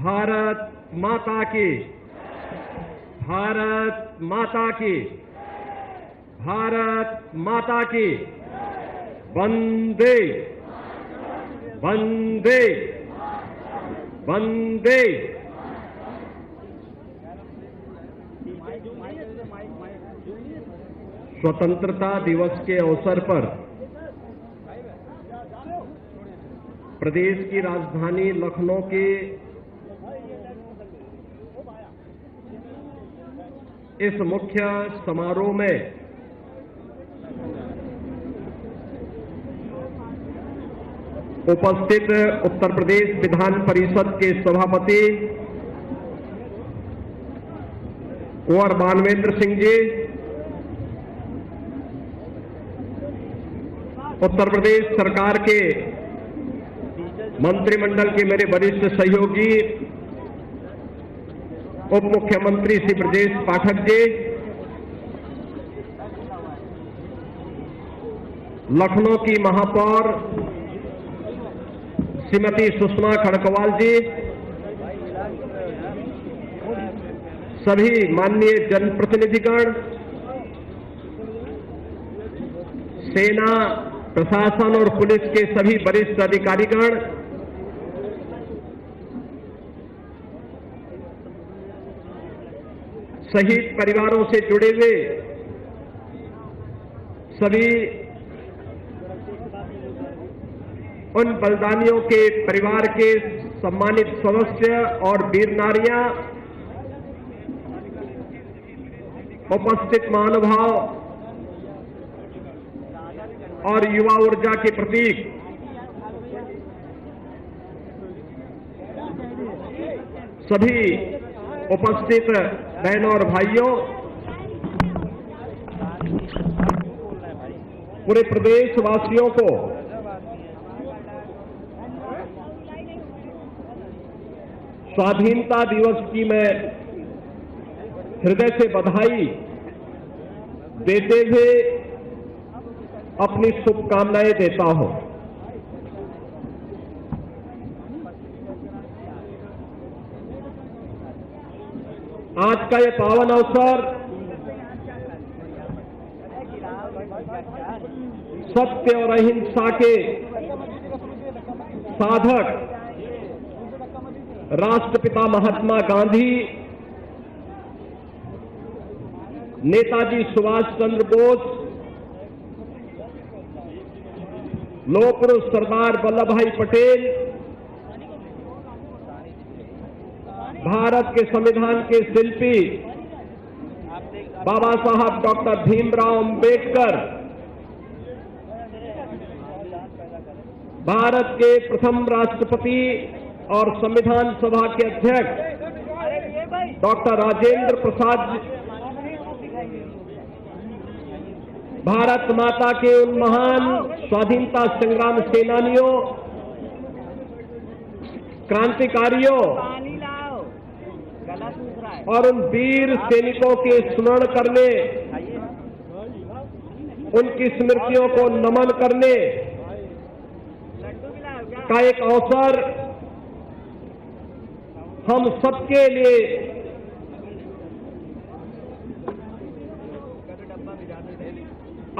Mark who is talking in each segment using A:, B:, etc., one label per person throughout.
A: भारत माता की, भारत माता की, भारत माता की। वंदे वंदे वंदे। स्वतंत्रता दिवस के अवसर पर प्रदेश की राजधानी लखनऊ के इस मुख्य समारोह में उपस्थित उत्तर प्रदेश विधान परिषद के सभापति कुंवर मानवेंद्र सिंह जी, उत्तर प्रदेश सरकार के मंत्रिमंडल के मेरे वरिष्ठ सहयोगी उप मुख्यमंत्री श्री ब्रजेश पाठक जी, लखनऊ की महापौर श्रीमती सुषमा खड़कवाल जी, सभी माननीय जनप्रतिनिधिगण, सेना, प्रशासन और पुलिस के सभी वरिष्ठ अधिकारीगण, शहीद परिवारों से जुड़े हुए सभी उन बलिदानियों के परिवार के सम्मानित सदस्य और वीर नारियां, उपस्थित महानुभाव और युवा ऊर्जा के प्रतीक, सभी उपस्थित बहनों और भाइयों, पूरे प्रदेशवासियों को स्वाधीनता दिवस की मैं हृदय से बधाई देते हुए अपनी शुभकामनाएं देता हूं। आज का ये पावन अवसर सत्य और अहिंसा के साधक राष्ट्रपिता महात्मा गांधी, नेताजी सुभाष चंद्र बोस, लौह पुरुष सरदार वल्लभ भाई पटेल, भारत के संविधान के शिल्पी बाबा साहब डॉक्टर भीमराव अंबेडकर, भारत के प्रथम राष्ट्रपति और संविधान सभा के अध्यक्ष डॉक्टर राजेंद्र प्रसाद, भारत माता के उन महान स्वाधीनता संग्राम सेनानियों, क्रांतिकारियों और उन वीर सैनिकों के स्मरण करने, उनकी स्मृतियों को नमन करने का एक अवसर हम सबके लिए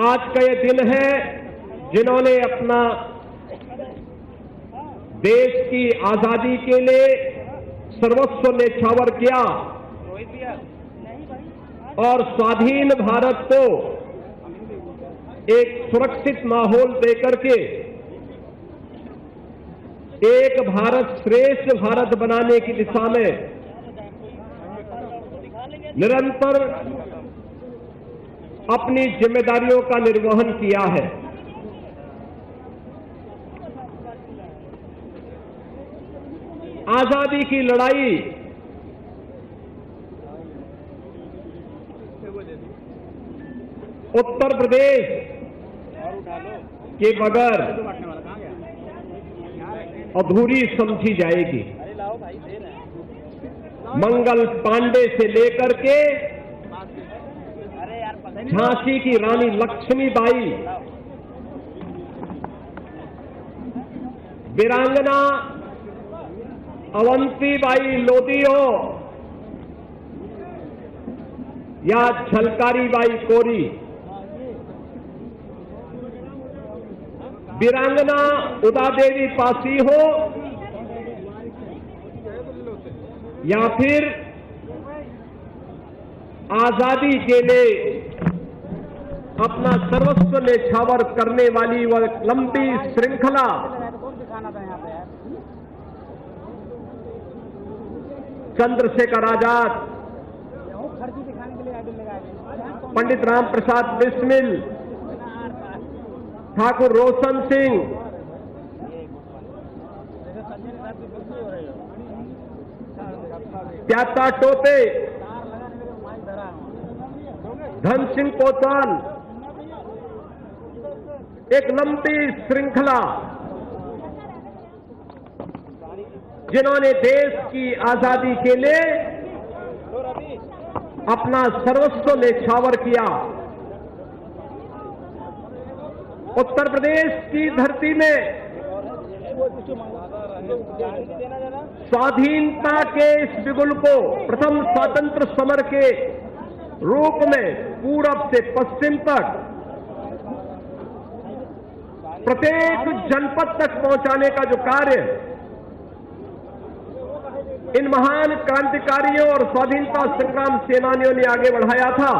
A: आज का ये दिन है, जिन्होंने अपना देश की आजादी के लिए सर्वस्व न्यौछावर किया और स्वाधीन भारत को एक सुरक्षित माहौल देकर के एक भारत श्रेष्ठ भारत बनाने की दिशा में निरंतर अपनी जिम्मेदारियों का निर्वहन किया है। आजादी की लड़ाई उत्तर प्रदेश के बगैर अधूरी समझी जाएगी। मंगल पांडे से लेकर के झांसी की रानी लक्ष्मीबाई, वीरांगना अवंतीबाई लोधी हो या झलकारीबाई कोरी, वीरांगना उदादेवी पासी हो या फिर आजादी के लिए अपना सर्वस्व न्यौछावर करने वाली वह लंबी श्रृंखला चंद्रशेखर आजाद, पंडित राम प्रसाद बिस्मिल, ठाकुर रोशन सिंह, प्याता टोपे, धन सिंह कोतवाल, एक लंबी श्रृंखला जिन्होंने देश की आजादी के लिए अपना सर्वस्व न्यौछावर किया। उत्तर प्रदेश की धरती में स्वाधीनता के इस बिगुल को प्रथम स्वतंत्र समर के रूप में पूरब से पश्चिम तक प्रत्येक जनपद तक पहुंचाने का जो कार्य इन महान क्रांतिकारियों और स्वाधीनता संग्राम सेनानियों ने आगे बढ़ाया था,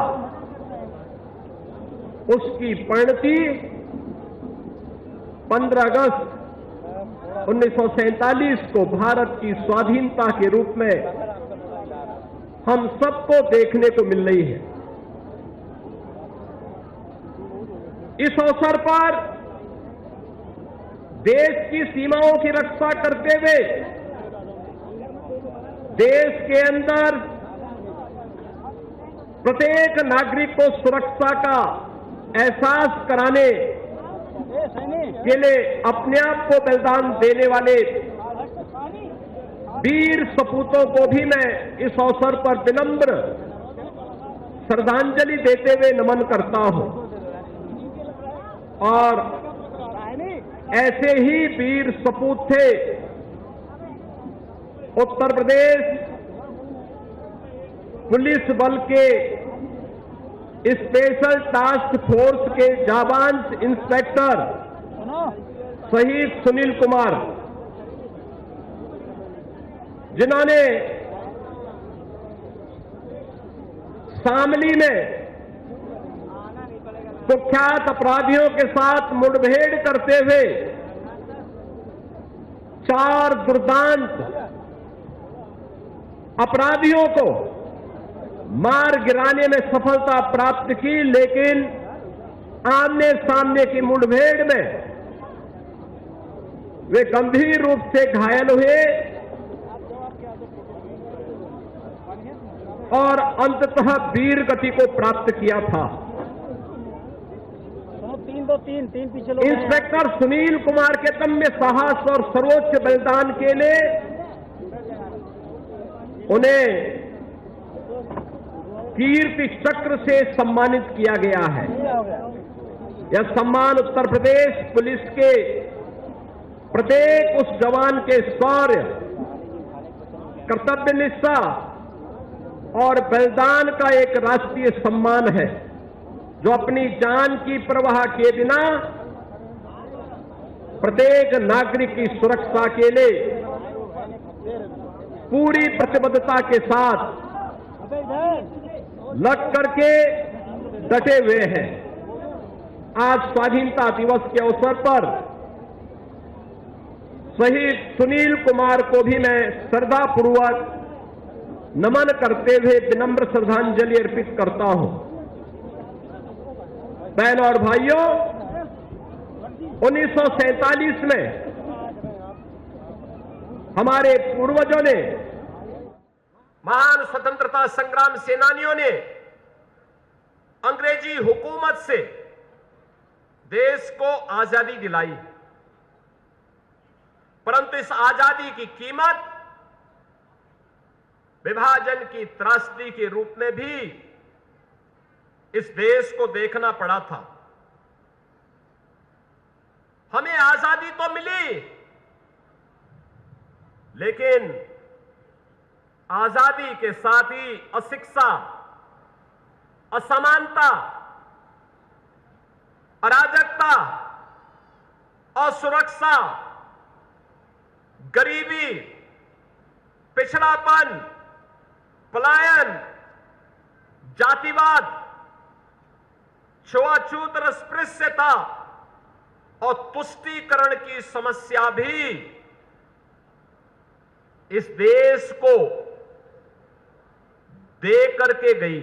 A: उसकी परिणति 15 अगस्त 1947 को भारत की स्वाधीनता के रूप में हम सबको देखने को मिल रही है। इस अवसर पर देश की सीमाओं की रक्षा करते हुए देश के अंदर प्रत्येक नागरिक को सुरक्षा का एहसास कराने के लिए अपने आप को बलिदान देने वाले वीर सपूतों को भी मैं इस अवसर पर विनम्र श्रद्धांजलि देते हुए नमन करता हूं। और ऐसे ही वीर सपूत थे उत्तर प्रदेश पुलिस बल के स्पेशल टास्क फोर्स के जाबांज इंस्पेक्टर शहीद सुनील कुमार, जिन्होंने शामली में कुख्यात अपराधियों के साथ मुठभेड़ करते हुए 4 दुर्दांत अपराधियों को मार गिराने में सफलता प्राप्त की, लेकिन आमने सामने की मुठभेड़ में वे गंभीर रूप से घायल हुए और अंततः वीर गति को प्राप्त किया था।
B: तीन पीछे लोग
A: इंस्पेक्टर सुनील कुमार के दम्य साहस और सर्वोच्च बलिदान के लिए उन्हें कीर्ति चक्र से सम्मानित किया गया है। यह सम्मान उत्तर प्रदेश पुलिस के प्रत्येक उस जवान के शौर्य, कर्तव्य निष्ठा और बलिदान का एक राष्ट्रीय सम्मान है, जो अपनी जान की परवाह किए बिना प्रत्येक नागरिक की सुरक्षा के लिए पूरी प्रतिबद्धता के साथ लग करके डटे हुए हैं। आज स्वाधीनता दिवस के अवसर पर शहीद सुनील कुमार को भी मैं श्रद्धापूर्वक नमन करते हुए विनम्र श्रद्धांजलि अर्पित करता हूं। बहनों और भाइयों, 1947 में हमारे पूर्वजों ने, महान स्वतंत्रता संग्राम सेनानियों ने अंग्रेजी हुकूमत से देश को आजादी दिलाई, परंतु इस आजादी की कीमत विभाजन की त्रासदी के रूप में भी इस देश को देखना पड़ा था। हमें आजादी तो मिली, लेकिन आजादी के साथ ही अशिक्षा, असमानता, अराजकता, असुरक्षा, गरीबी, पिछड़ापन, पलायन, जातिवाद, छुआछूत और अस्पृश्यता और तुष्टीकरण की समस्या भी इस देश को दे करके गई।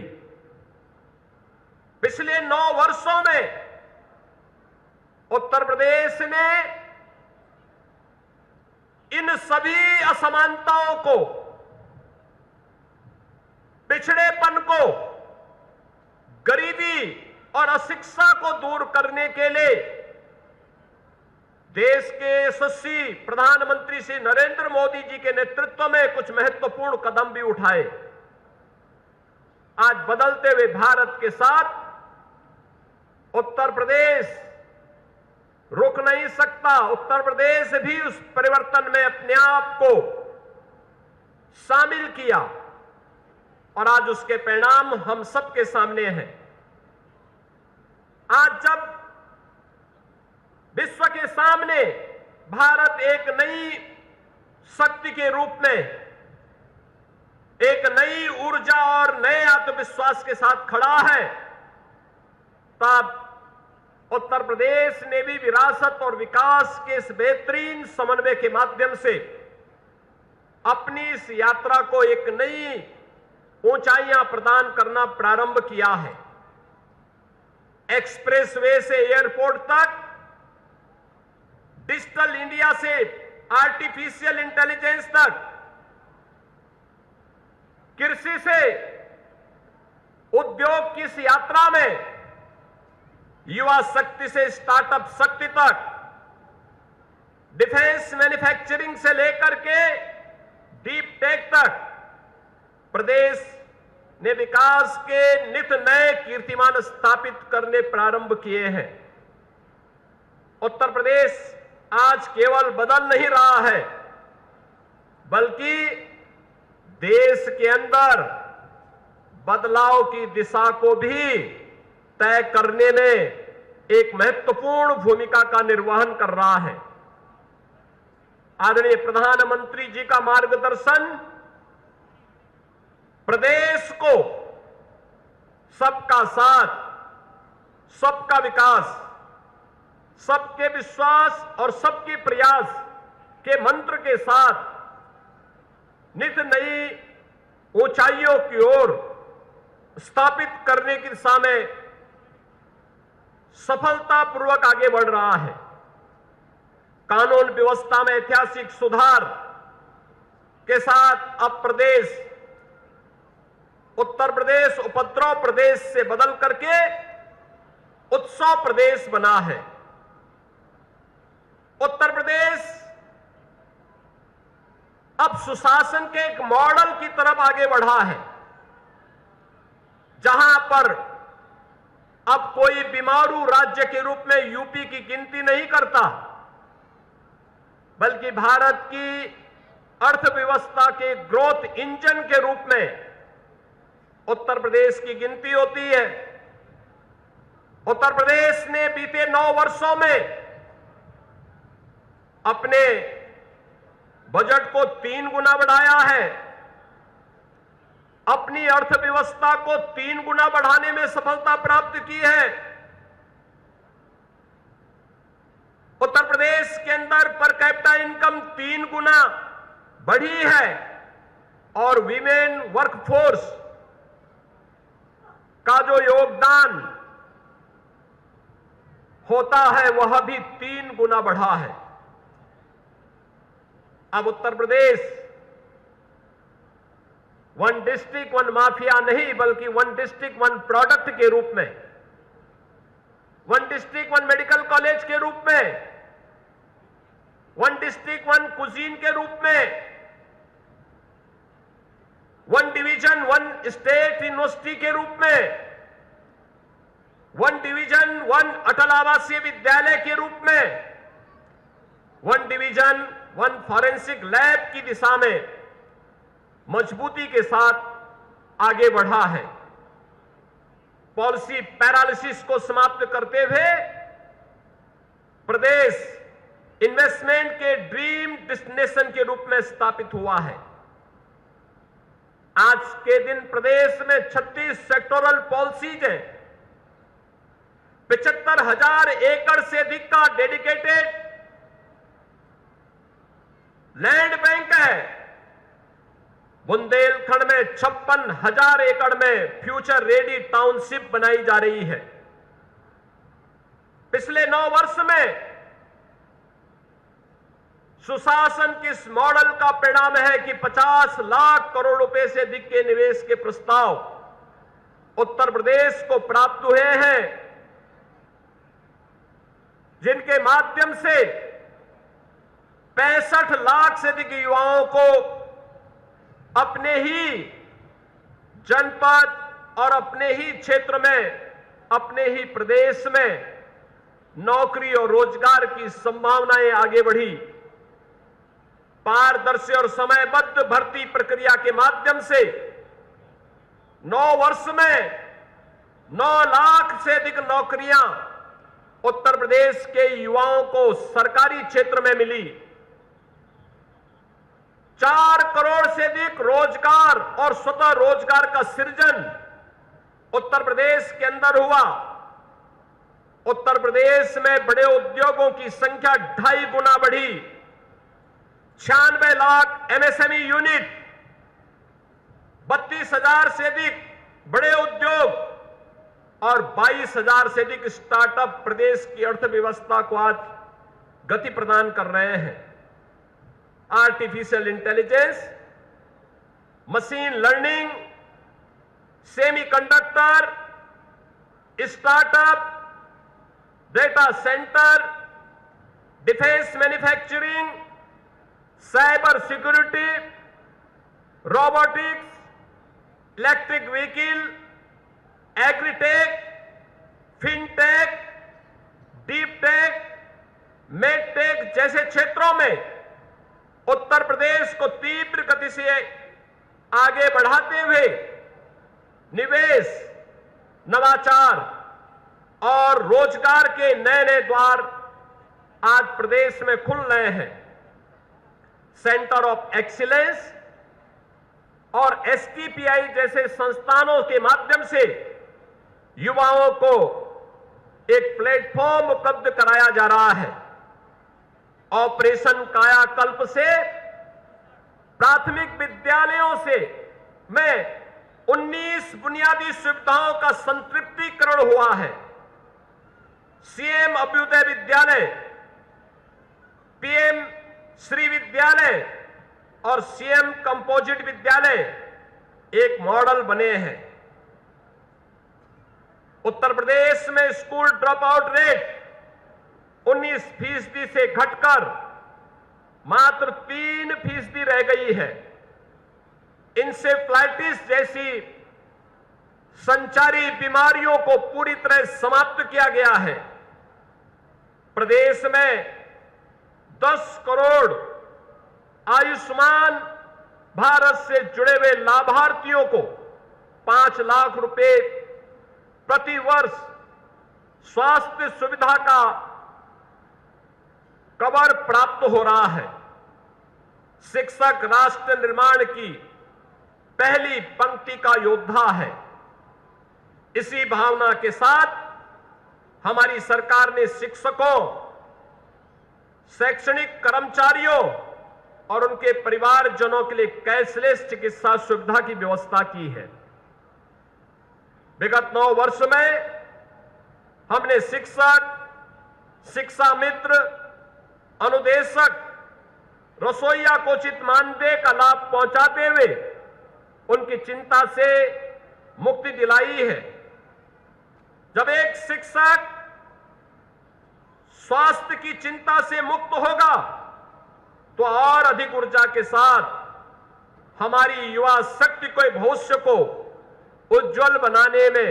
A: पिछले 9 वर्षों में उत्तर प्रदेश ने इन सभी असमानताओं को, पिछड़ेपन को, गरीबी और अशिक्षा को दूर करने के लिए देश के यशस्वी प्रधानमंत्री श्री नरेंद्र मोदी जी के नेतृत्व में कुछ महत्वपूर्ण कदम भी उठाए। आज बदलते हुए भारत के साथ उत्तर प्रदेश रुक नहीं सकता। उत्तर प्रदेश भी उस परिवर्तन में अपने आप को शामिल किया और आज उसके परिणाम हम सबके सामने हैं। आज जब विश्व के सामने भारत एक नई शक्ति के रूप में, एक नई ऊर्जा और नए आत्मविश्वास के साथ खड़ा है, तब उत्तर प्रदेश ने भी विरासत और विकास के इस बेहतरीन समन्वय के माध्यम से अपनी इस यात्रा को एक नई ऊंचाइयां प्रदान करना प्रारंभ किया है। एक्सप्रेसवे से एयरपोर्ट तक, डिजिटल इंडिया से आर्टिफिशियल इंटेलिजेंस तक, कृषि से उद्योग की इस यात्रा में, युवा शक्ति से स्टार्टअप शक्ति तक, डिफेंस मैन्युफैक्चरिंग से लेकर के डीप टेक तक प्रदेश ने विकास के नित नए कीर्तिमान स्थापित करने प्रारंभ किए हैं। उत्तर प्रदेश आज केवल बदल नहीं रहा है, बल्कि देश के अंदर बदलाव की दिशा को भी तय करने में एक महत्वपूर्ण भूमिका का निर्वहन कर रहा है। आदरणीय प्रधानमंत्री जी का मार्गदर्शन प्रदेश को सबका साथ, सबका विकास, सबके विश्वास और सबके प्रयास के मंत्र के साथ नित नई ऊंचाइयों की ओर स्थापित करने की दिशा में सफलतापूर्वक आगे बढ़ रहा है। कानून व्यवस्था में ऐतिहासिक सुधार के साथ अब प्रदेश, उत्तर प्रदेश उपद्रव प्रदेश से बदल करके उत्सव प्रदेश बना है। उत्तर प्रदेश अब सुशासन के एक मॉडल की तरफ आगे बढ़ा है, जहां पर अब कोई बीमारू राज्य के रूप में यूपी की गिनती नहीं करता, बल्कि भारत की अर्थव्यवस्था के ग्रोथ इंजन के रूप में उत्तर प्रदेश की गिनती होती है। उत्तर प्रदेश ने बीते 9 वर्षों में अपने बजट को 3 गुना बढ़ाया है, अपनी अर्थव्यवस्था को 3 गुना बढ़ाने में सफलता प्राप्त की है। उत्तर प्रदेश के अंदर पर कैपिटा इनकम 3 गुना बढ़ी है और विमेन वर्कफोर्स का जो योगदान होता है वह भी 3 गुना बढ़ा है। अब Uttar Pradesh one district one mafia नहीं, बल्कि वन डिस्ट्रिक्ट वन प्रोडक्ट के रूप में, one district one medical college के रूप में, वन डिस्ट्रिक्ट वन कुजीन के रूप में, one division one state university के रूप में, वन डिवीजन वन अटल आवासीय विद्यालय के रूप में, one division one forensic lab की दिशा में मजबूती के साथ आगे बढ़ा है। पॉलिसी पैरालिसिस को समाप्त करते हुए प्रदेश इन्वेस्टमेंट के ड्रीम डेस्टिनेशन के रूप में स्थापित हुआ है। आज के दिन प्रदेश में 36 सेक्टोरल पॉलिसीज हैं। 75,000 एकड़ से अधिक का डेडिकेटेड लैंड बैंक है। बुंदेलखंड में 56,000 एकड़ में फ्यूचर रेडी टाउनशिप बनाई जा रही है। पिछले 9 वर्ष में सुशासन के इस मॉडल का परिणाम है कि 50 लाख करोड़ रुपए से अधिक के निवेश के प्रस्ताव उत्तर प्रदेश को प्राप्त हुए हैं, जिनके माध्यम से 65 लाख से अधिक युवाओं को अपने ही जनपद और अपने ही क्षेत्र में, अपने ही प्रदेश में नौकरी और रोजगार की संभावनाएं आगे बढ़ी। पारदर्शी और समयबद्ध भर्ती प्रक्रिया के माध्यम से 9 वर्ष में 9 लाख से अधिक नौकरियां उत्तर प्रदेश के युवाओं को सरकारी क्षेत्र में मिली। 4 करोड़ से अधिक रोजगार और स्वतः रोजगार का सृजन उत्तर प्रदेश के अंदर हुआ। उत्तर प्रदेश में बड़े उद्योगों की संख्या 2.5 गुना बढ़ी। 96 लाख एमएसएमई यूनिट, 32,000 से अधिक बड़े उद्योग और 22,000 से अधिक स्टार्टअप प्रदेश की अर्थव्यवस्था को आज गति प्रदान कर रहे हैं। Artificial intelligence, machine learning, semiconductor, startup, data centre, defence manufacturing, cyber security, robotics, electric vehicle, agritech, fintech, deep tech, medtech जैसे क्षेत्रों में उत्तर प्रदेश को तीव्र गति से आगे बढ़ाते हुए निवेश, नवाचार और रोजगार के नए नए द्वार आज प्रदेश में खुल रहे हैं। सेंटर ऑफ एक्सीलेंस और एसटीपीआई जैसे संस्थानों के माध्यम से युवाओं को एक प्लेटफॉर्म उपलब्ध कराया जा रहा है। ऑपरेशन कायाकल्प से प्राथमिक विद्यालयों से में 19 बुनियादी सुविधाओं का संतृप्तिकरण हुआ है। सीएम अभ्युदय विद्यालय, पीएम श्री विद्यालय और सीएम कंपोजिट विद्यालय एक मॉडल बने हैं। उत्तर प्रदेश में स्कूल ड्रॉप आउट रेट 19% से घटकर मात्र 3% रह गई है। इंसेफ्लाइटिस जैसी संचारी बीमारियों को पूरी तरह समाप्त किया गया है। प्रदेश में 10 करोड़ आयुष्मान भारत से जुड़े हुए लाभार्थियों को 5 लाख रुपए प्रति वर्ष स्वास्थ्य सुविधा का कवर प्राप्त हो रहा है। शिक्षक राष्ट्र निर्माण की पहली पंक्ति का योद्धा है। इसी भावना के साथ हमारी सरकार ने शिक्षकों, शैक्षणिक कर्मचारियों और उनके परिवारजनों के लिए कैशलेस चिकित्सा सुविधा की व्यवस्था की है। विगत 9 वर्ष में हमने शिक्षक, शिक्षा मित्र, अनुदेशक, रसोइया को उचित मानदेय का लाभ पहुंचाते हुए उनकी चिंता से मुक्ति दिलाई है। जब एक शिक्षक स्वास्थ्य की चिंता से मुक्त होगा तो और अधिक ऊर्जा के साथ हमारी युवा शक्ति को, भविष्य को उज्जवल बनाने में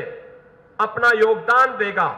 A: अपना योगदान देगा।